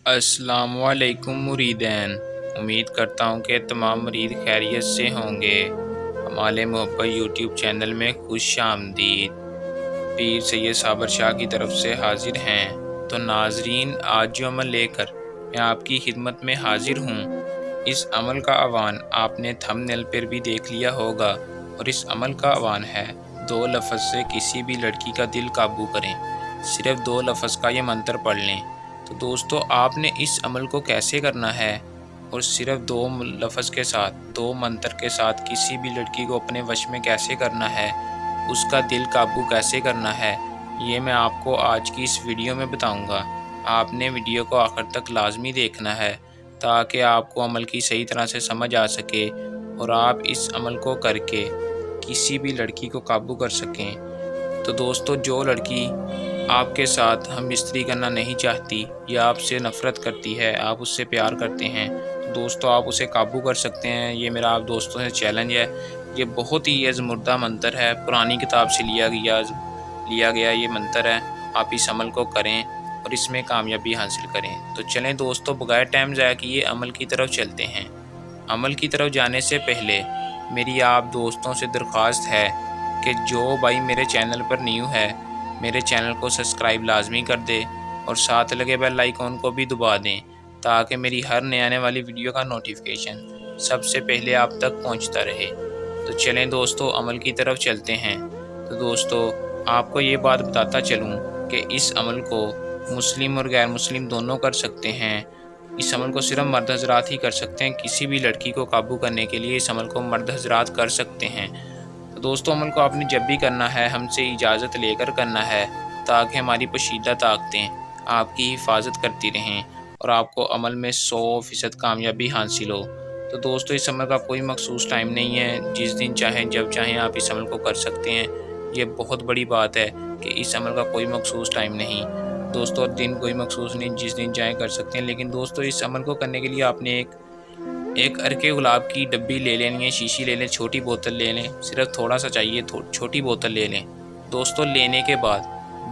السلام علیکم مریدین، امید کرتا ہوں کہ تمام مرید خیریت سے ہوں گے۔ ہمارے محبت یوٹیوب چینل میں خوش آمدید۔ پیر سید صابر شاہ کی طرف سے حاضر ہیں۔ تو ناظرین، آج جو عمل لے کر میں آپ کی خدمت میں حاضر ہوں، اس عمل کا عنوان آپ نے تھمبنیل پر بھی دیکھ لیا ہوگا، اور اس عمل کا عنوان ہے 2 لفظ سے کسی بھی لڑکی کا دل قابو کریں۔ صرف 2 لفظ کا یہ منتر پڑھ لیں۔ تو دوستو، آپ نے اس عمل کو کیسے کرنا ہے اور صرف 2 لفظ کے ساتھ 2 منتر کے ساتھ کسی بھی لڑکی کو اپنے وش میں کیسے کرنا ہے، اس کا دل قابو کیسے کرنا ہے، یہ میں آپ کو آج کی اس ویڈیو میں بتاؤں گا۔ آپ نے ویڈیو کو آخر تک لازمی دیکھنا ہے تاکہ آپ کو عمل کی صحیح طرح سے سمجھ آ سکے اور آپ اس عمل کو کر کے کسی بھی لڑکی کو قابو کر سکیں۔ تو دوستو، جو لڑکی آپ کے ساتھ ہم بستری کرنا نہیں چاہتی یا آپ سے نفرت کرتی ہے، آپ اس سے پیار کرتے ہیں، تو دوستو آپ اسے قابو کر سکتے ہیں۔ یہ میرا آپ دوستوں سے چیلنج ہے۔ یہ بہت ہی زبردست منتر ہے، پرانی کتاب سے لیا گیا یہ منتر ہے۔ آپ اس عمل کو کریں اور اس میں کامیابی حاصل کریں۔ تو چلیں دوستو، بغیر ٹائم ضائع کیے عمل کی طرف چلتے ہیں۔ عمل کی طرف جانے سے پہلے میری آپ دوستوں سے درخواست ہے کہ جو بھائی میرے چینل پر نیو ہے، میرے چینل کو سبسکرائب لازمی کر دے اور ساتھ لگے بیل آئیکن کو بھی دبا دیں تاکہ میری ہر نئے آنے والی ویڈیو کا نوٹیفیکیشن سب سے پہلے آپ تک پہنچتا رہے۔ تو چلیں دوستو، عمل کی طرف چلتے ہیں۔ تو دوستو، آپ کو یہ بات بتاتا چلوں کہ اس عمل کو مسلم اور غیر مسلم دونوں کر سکتے ہیں۔ اس عمل کو صرف مرد حضرات ہی کر سکتے ہیں۔ کسی بھی لڑکی کو قابو کرنے کے لیے اس عمل کو مرد حضرات کر سکتے ہیں۔ تو دوستو، عمل کو آپ نے جب بھی کرنا ہے ہم سے اجازت لے کر کرنا ہے تاکہ ہماری پوشیدہ طاقتیں آپ کی حفاظت کرتی رہیں اور آپ کو عمل میں 100% کامیابی حاصل ہو۔ تو دوستو، اس عمل کا کوئی مخصوص ٹائم نہیں ہے، جس دن چاہیں جب چاہیں آپ اس عمل کو کر سکتے ہیں۔ یہ بہت بڑی بات ہے کہ اس عمل کا کوئی مخصوص ٹائم نہیں دوستو، دن کوئی مخصوص نہیں، جس دن چاہیں کر سکتے ہیں۔ لیکن دوستو، اس عمل کو کرنے کے لیے آپ نے ایک عرق گلاب کی ڈبی لے لینی ہے، شیشی لے لیں، چھوٹی بوتل لے لیں، صرف تھوڑا سا چاہیے، چھوٹی بوتل لے لیں۔ دوستو، لینے کے بعد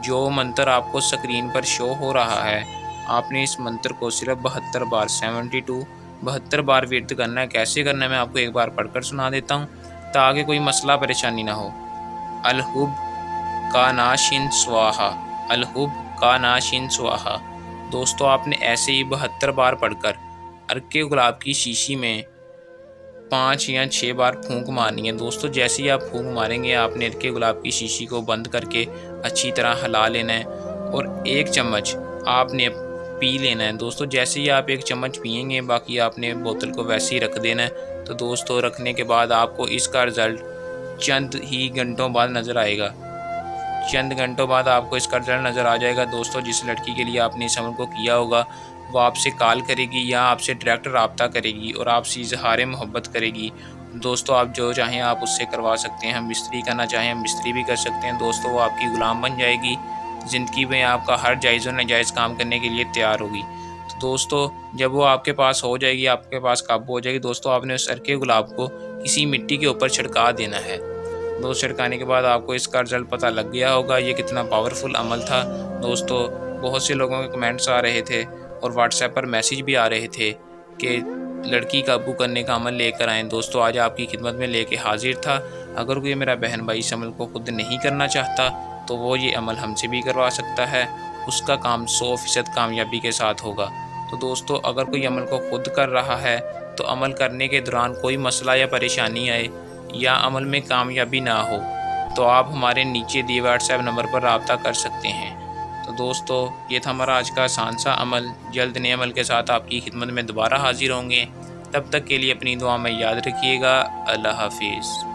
جو منتر آپ کو سکرین پر شو ہو رہا ہے، آپ نے اس منتر کو صرف 72 بار 72 بار ورد کرنا ہے۔ کیسے کرنا ہے میں آپ کو ایک بار پڑھ کر سنا دیتا ہوں تاکہ کوئی مسئلہ پریشانی نہ ہو۔ الحب کا ناشن سواہا، الحب کا ناشن سواہا۔ دوستو، آپ نے ایسے ہی 72 بار پڑھ کر عرق گلاب کی شیشی میں 5 یا 6 بار پھونک مارنی ہے۔ دوستو، جیسے ہی آپ پھونک ماریں گے، آپ نے عرق گلاب کی شیشی کو بند کر کے اچھی طرح ہلا لینا ہے اور 1 چمچ آپ نے پی لینا ہے۔ دوستو، جیسے ہی آپ 1 چمچ پئیں گے، باقی آپ نے بوتل کو ویسے ہی رکھ دینا ہے۔ تو دوستو، رکھنے کے بعد آپ کو اس کا رزلٹ چند ہی گھنٹوں بعد نظر آئے گا۔ چند گھنٹوں بعد آپ کو اس کا رزلٹ نظر آ جائے گا۔ دوستو، جس لڑکی کے لیے آپ نے اس عمل کو کیا ہوگا، وہ آپ سے کال کرے گی یا آپ سے ڈائریکٹ رابطہ کرے گی اور آپ سے اظہار محبت کرے گی۔ دوستو، آپ جو چاہیں آپ اس سے کروا سکتے ہیں۔ ہم بستری کرنا چاہیں ہم بستری بھی کر سکتے ہیں۔ دوستو، وہ آپ کی غلام بن جائے گی، زندگی میں آپ کا ہر جائز و ناجائز کام کرنے کے لیے تیار ہوگی۔ تو دوستو، جب وہ آپ کے پاس ہو جائے گی، آپ کے پاس قابو ہو جائے گی، دوستو آپ نے اس عرق گلاب کو کسی مٹی کے اوپر چھڑکا دینا ہے۔ دوست، چھڑکانے کے بعد آپ کو اس کا رزلٹ پتہ لگ گیا ہوگا یہ کتنا پاورفل عمل تھا۔ دوستو، بہت سے لوگوں کے کمنٹس آ رہے تھے اور واٹس ایپ پر میسیج بھی آ رہے تھے کہ لڑکی قابو کرنے کا عمل لے کر آئیں۔ دوستو، آج آپ کی خدمت میں لے کے حاضر تھا۔ اگر کوئی میرا بہن بھائی اس عمل کو خود نہیں کرنا چاہتا تو وہ یہ عمل ہم سے بھی کروا سکتا ہے، اس کا کام 100% کامیابی کے ساتھ ہوگا۔ تو دوستو، اگر کوئی عمل کو خود کر رہا ہے تو عمل کرنے کے دوران کوئی مسئلہ یا پریشانی آئے یا عمل میں کامیابی نہ ہو تو آپ ہمارے نیچے دیے واٹس ایپ نمبر پر رابطہ کر سکتے ہیں۔ تو دوستو، یہ تھا ہمارا آج کا آسان سا عمل۔ جلد نئے عمل کے ساتھ آپ کی خدمت میں دوبارہ حاضر ہوں گے۔ تب تک کے لیے اپنی دعا میں یاد رکھیے گا۔ اللہ حافظ۔